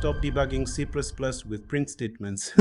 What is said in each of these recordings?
stop debugging C++ with print statements.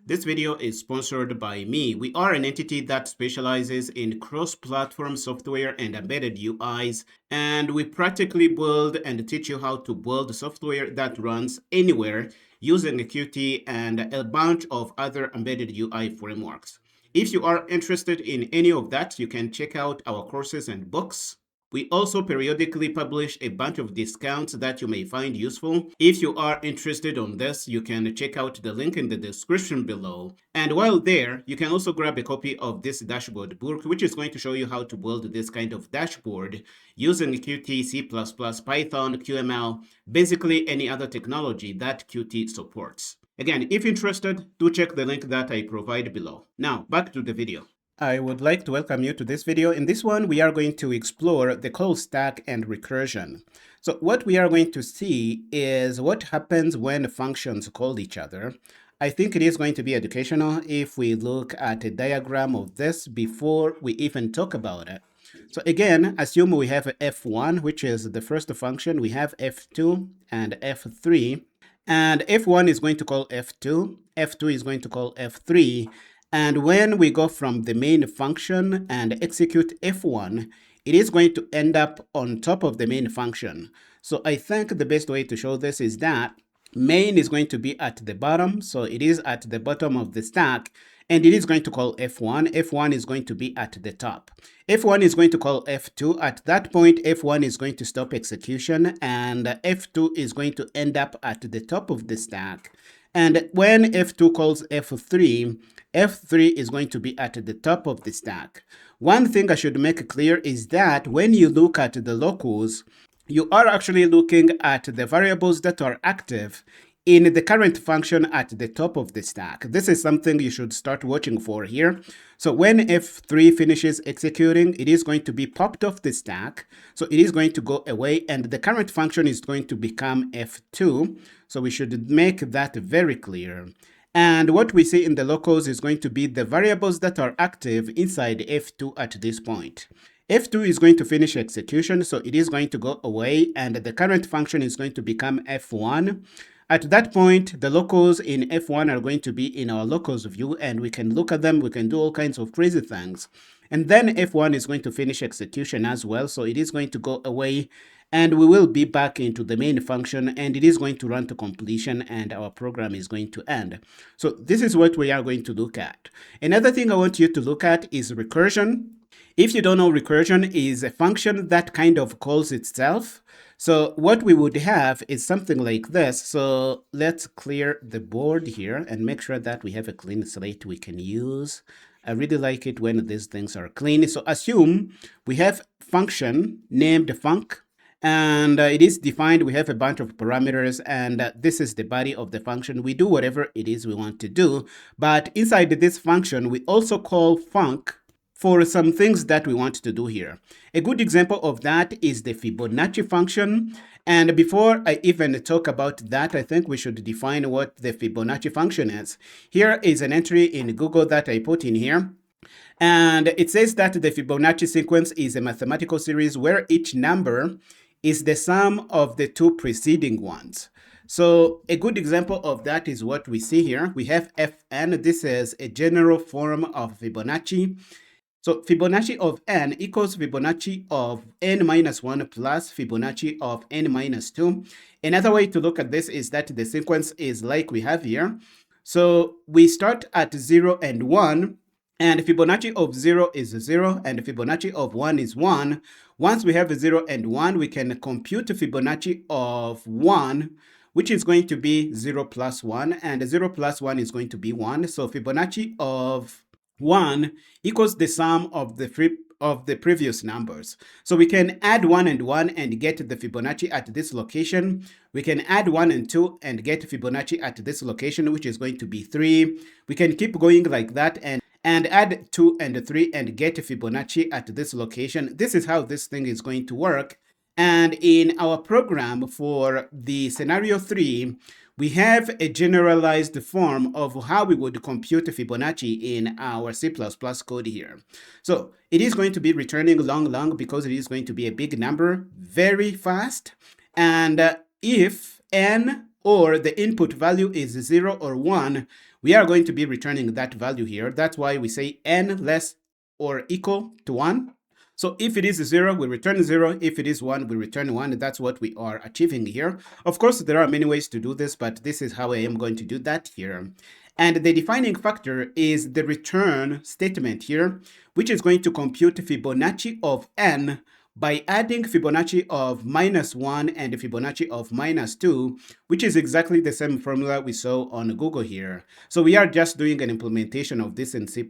This video is sponsored by me. We are an entity that specializes in cross-platform software and embedded UIs, and we practically build and teach you how to build software that runs anywhere using a Qt and a bunch of other embedded UI frameworks. If you are interested in any of that, you can check out our courses and books. We also periodically publish a bunch of discounts that you may find useful. If you are interested on this, you can check out the link in the description below. And while there, you can also grab a copy of this dashboard book, which is going to show you how to build this kind of dashboard using Qt, C++, Python, QML, basically any other technology that Qt supports. Again, if interested, do check the link that I provide below. Now, back to the video. I would like to welcome you to this video. In this one, we are going to explore the call stack and recursion. So what we are going to see is what happens when functions call each other. I think it is going to be educational if we look at a diagram of this before we even talk about it. So again, assume we have f1, which is the first function. We have f2 and f3. And f1 is going to call f2. f2 is going to call f3. And when we go from the main function and execute f1, it is going to end up on top of the main function. So I think the best way to show this is that main is going to be at the bottom. So it is at the bottom of the stack, and it is going to call f1. f1 is going to be at the top. f1 is going to call f2. At that point, f1 is going to stop execution, and f2 is going to end up at the top of the stack. And when f2 calls f3, f3 is going to be at the top of the stack. One thing I should make clear is that when you look at the locals, you are actually looking at the variables that are active in the current function at the top of the stack. This is something you should start watching for here. So when f3 finishes executing, it is going to be popped off the stack. So it is going to go away, and the current function is going to become f2. So we should make that very clear. And what we see in the locals is going to be the variables that are active inside f2 at this point. f2 is going to finish execution, so it is going to go away, and the current function is going to become f1. At that point, the locals in f1 are going to be in our locals view, and we can look at them, we can do all kinds of crazy things. And then f1 is going to finish execution as well, so it is going to go away, and we will be back into the main function, and it is going to run to completion, and our program is going to end. So this is what we are going to look at. Another thing I want you to look at is recursion. If you don't know, recursion is a function that kind of calls itself. So what we would have is something like this. So let's clear the board here and make sure that we have a clean slate we can use. I really like it when these things are clean. So assume we have function named func, and it is defined. We have a bunch of parameters, and this is the body of the function. We do whatever it is we want to do, but inside this function, we also call func for some things that we want to do here. A good example of that is the Fibonacci function. And before I even talk about that, I think we should define what the Fibonacci function is. Here is an entry in Google that I put in here. And it says that the Fibonacci sequence is a mathematical series where each number is the sum of the two preceding ones. So a good example of that is what we see here. We have Fn. This is a general form of Fibonacci. So Fibonacci of n equals Fibonacci of n minus 1 plus Fibonacci of n minus 2. Another way to look at this is that the sequence is like we have here. So we start at 0 and 1, and Fibonacci of 0 is 0, and Fibonacci of 1 is 1. Once we have 0 and 1, we can compute Fibonacci of 1, which is going to be 0 plus 1, and 0 plus 1 is going to be 1. So Fibonacci of 1 equals the sum of the previous numbers. So we can add 1 and 1 and get the Fibonacci at this location. We can add 1 and 2 and get Fibonacci at this location, which is going to be 3. We can keep going like that and add 2 and 3 and get Fibonacci at this location. This is how this thing is going to work. And in our program for the scenario 3, we have a generalized form of how we would compute Fibonacci in our C++ code here. So it is going to be returning long because it is going to be a big number very fast. And if n or the input value is 0 or 1, we are going to be returning that value here. That's why we say n less or equal to 1. So if it is 0, we return 0. If it is 1, we return 1. That's what we are achieving here. Of course, there are many ways to do this, but this is how I am going to do that here. And the defining factor is the return statement here, which is going to compute Fibonacci of n by adding Fibonacci of -1 and Fibonacci of -2, which is exactly the same formula we saw on Google here. So we are just doing an implementation of this in C++.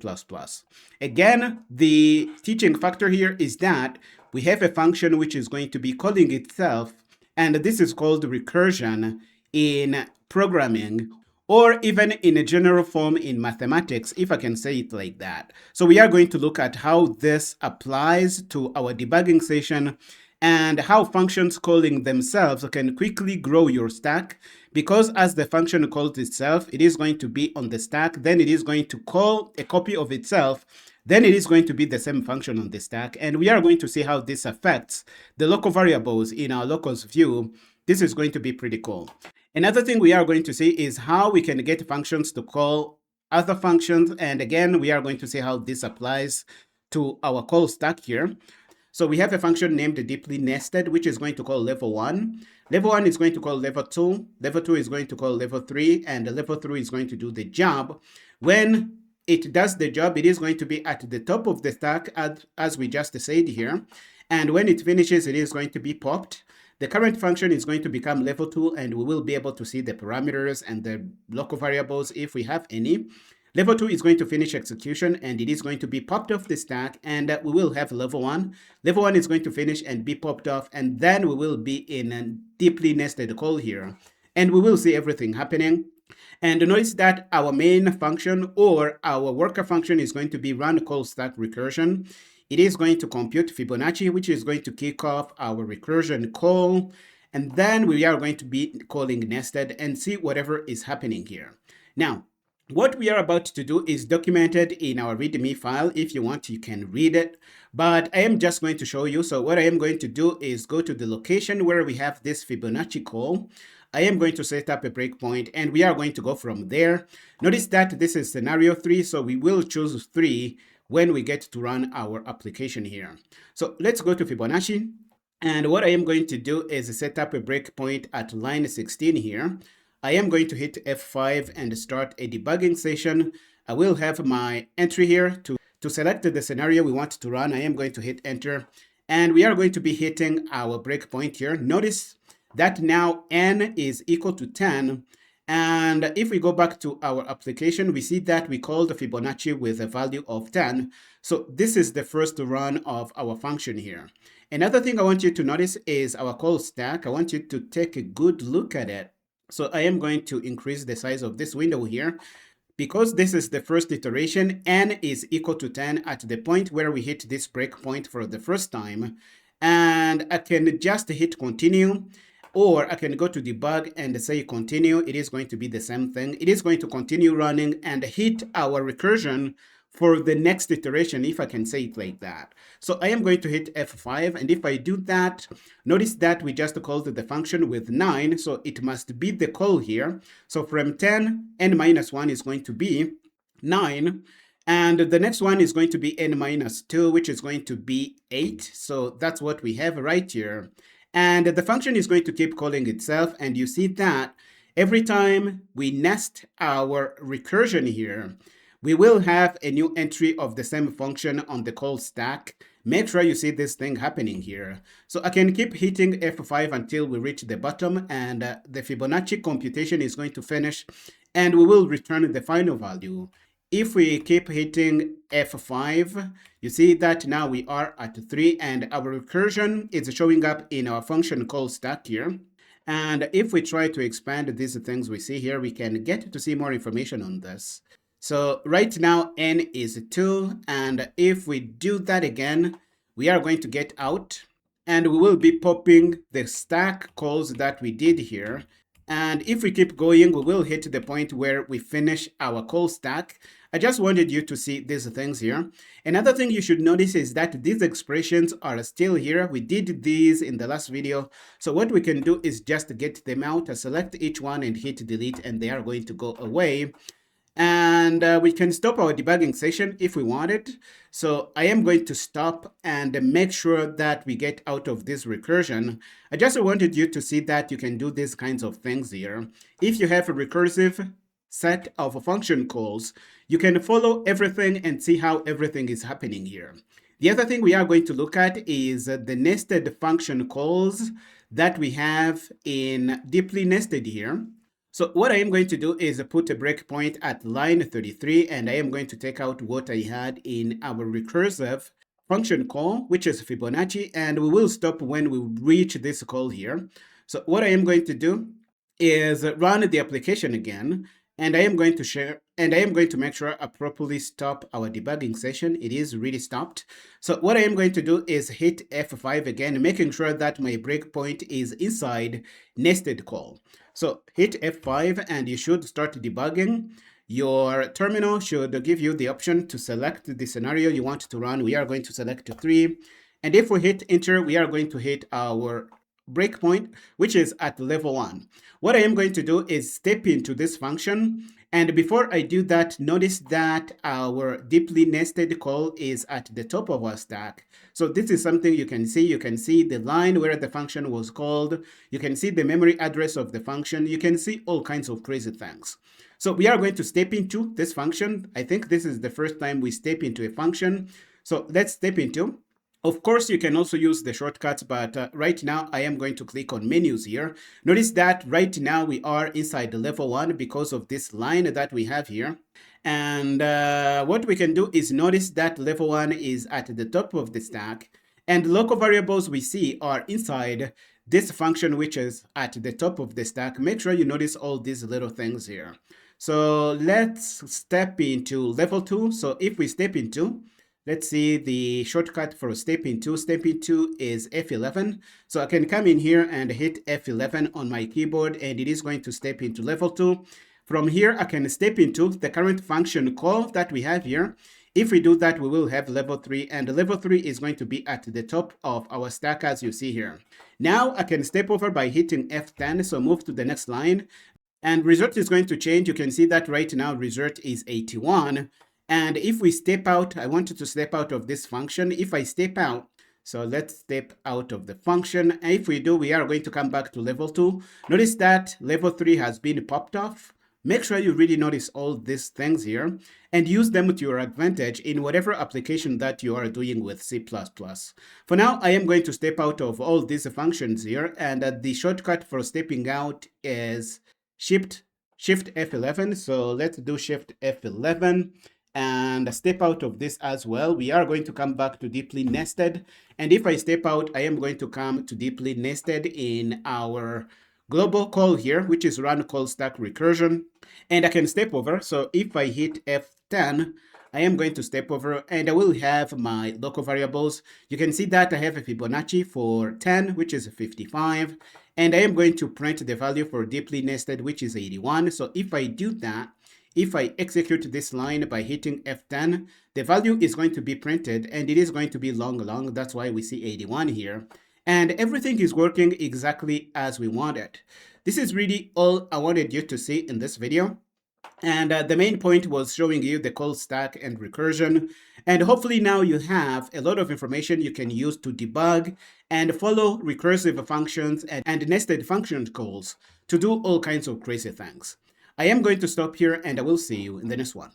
Again, the teaching factor here is that we have a function which is going to be calling itself, and this is called recursion in programming, or even in a general form in mathematics, if I can say it like that. So we are going to look at how this applies to our debugging session and how functions calling themselves can quickly grow your stack, because as the function calls itself, it is going to be on the stack, then it is going to call a copy of itself, then it is going to be the same function on the stack, and we are going to see how this affects the local variables in our locals view. This is going to be pretty cool. Another thing we are going to see is how we can get functions to call other functions. And again, we are going to see how this applies to our call stack here. So we have a function named deeply nested, which is going to call level 1. Level 1 is going to call level 2. Level 2 is going to call level 3. And level 3 is going to do the job. When it does the job, it is going to be at the top of the stack, as we just said here. And when it finishes, it is going to be popped. The current function is going to become level 2, and we will be able to see the parameters and the local variables if we have any. Level 2 is going to finish execution, and it is going to be popped off the stack, and we will have level 1. Level 1 is going to finish and be popped off, and then we will be in a deeply nested call here, and we will see everything happening. And notice that our main function or our worker function is going to be run call stack recursion. It is going to compute Fibonacci, which is going to kick off our recursion call. And then we are going to be calling nested and see whatever is happening here. Now, what we are about to do is documented in our README file. If you want, you can read it. But I am just going to show you. So what I am going to do is go to the location where we have this Fibonacci call. I am going to set up a breakpoint, and we are going to go from there. Notice that this is scenario 3, so we will choose 3 when we get to run our application here. So let's go to Fibonacci. And what I am going to do is set up a breakpoint at line 16 here. I am going to hit F5 and start a debugging session. I will have my entry here to select the scenario we want to run. I am going to hit enter, and we are going to be hitting our breakpoint here. Notice that now n is equal to 10. And if we go back to our application, we see that we called Fibonacci with a value of 10. So this is the first run of our function here. Another thing I want you to notice is our call stack. I want you to take a good look at it. So I am going to increase the size of this window here. Because this is the first iteration, n is equal to 10 at the point where we hit this breakpoint for the first time. And I can just hit continue, or I can go to debug and say continue. It is going to be the same thing. It is going to continue running and hit our recursion for the next iteration, if I can say it like that. So I am going to hit F5, and if I do that, notice that we just called the function with 9, so it must be the call here. So from 10, n minus 1 is going to be 9, and the next one is going to be n minus 2, which is going to be 8. So that's what we have right here. And the function is going to keep calling itself, and you see that every time we nest our recursion here, we will have a new entry of the same function on the call stack. Make sure you see this thing happening here. So I can keep hitting F5 until we reach the bottom, and the Fibonacci computation is going to finish, and we will return the final value. If we keep hitting F5, you see that now we are at 3, and our recursion is showing up in our function call stack here. And if we try to expand these things we see here, we can get to see more information on this. So right now, n is 2, and if we do that again, we are going to get out, and we will be popping the stack calls that we did here. And if we keep going, we will hit the point where we finish our call stack. I just wanted you to see these things here. Another thing you should notice is that these expressions are still here. We did these in the last video. So what we can do is just get them out, select each one and hit delete, and they are going to go away. And we can stop our debugging session if we wanted. So I am going to stop and make sure that we get out of this recursion. I just wanted you to see that you can do these kinds of things here. If you have a recursive set of function calls, you can follow everything and see how everything is happening here. The other thing we are going to look at is the nested function calls that we have in deeply nested here. So what I am going to do is put a breakpoint at line 33, and I am going to take out what I had in our recursive function call, which is Fibonacci, and we will stop when we reach this call here. So what I am going to do is run the application again, and I am going to make sure I properly stop our debugging session. It is really stopped. So what I am going to do is hit F5 again, making sure that my breakpoint is inside nested call. So hit F5 and you should start debugging. Your terminal should give you the option to select the scenario you want to run. We are going to select 3. And if we hit enter, we are going to hit our breakpoint, which is at level 1. What I am going to do is step into this function. And before I do that, notice that our deeply nested call is at the top of our stack. So this is something you can see. You can see the line where the function was called. You can see the memory address of the function. You can see all kinds of crazy things. So we are going to step into this function. I think this is the first time we step into a function. So let's step into. Of course, you can also use the shortcuts, but right now I am going to click on menus here. Notice that right now we are inside the level 1 because of this line that we have here. And what we can do is notice that level 1 is at the top of the stack, and local variables we see are inside this function, which is at the top of the stack. Make sure you notice all these little things here. So let's step into level 2. So if we step into, let's see the shortcut for step into. Step into is F11. So I can come in here and hit F11 on my keyboard, and it is going to step into level 2. From here, I can step into the current function call that we have here. If we do that, we will have level 3, and level 3 is going to be at the top of our stack, as you see here. Now I can step over by hitting F10, so move to the next line, and result is going to change. You can see that right now result is 81. And if we step out, I wanted to step out of this function. If I step out, so let's step out of the function. And if we do, we are going to come back to level 2. Notice that level 3 has been popped off. Make sure you really notice all these things here and use them to your advantage in whatever application that you are doing with C++. For now, I am going to step out of all these functions here, and the shortcut for stepping out is Shift F11. So let's do Shift F11 and step out of this as well. We are going to come back to deeply nested. And if I step out, I am going to come to deeply nested in our global call here, which is run call stack recursion. And I can step over. So if I hit F10, I am going to step over and I will have my local variables. You can see that I have a Fibonacci for 10, which is 55. And I am going to print the value for deeply nested, which is 81. So if I do that, if I execute this line by hitting F10, the value is going to be printed and it is going to be long. That's why we see 81 here. And everything is working exactly as we wanted. This is really all I wanted you to see in this video. And the main point was showing you the call stack and recursion. And hopefully now you have a lot of information you can use to debug and follow recursive functions and nested function calls to do all kinds of crazy things. I am going to stop here and I will see you in the next one.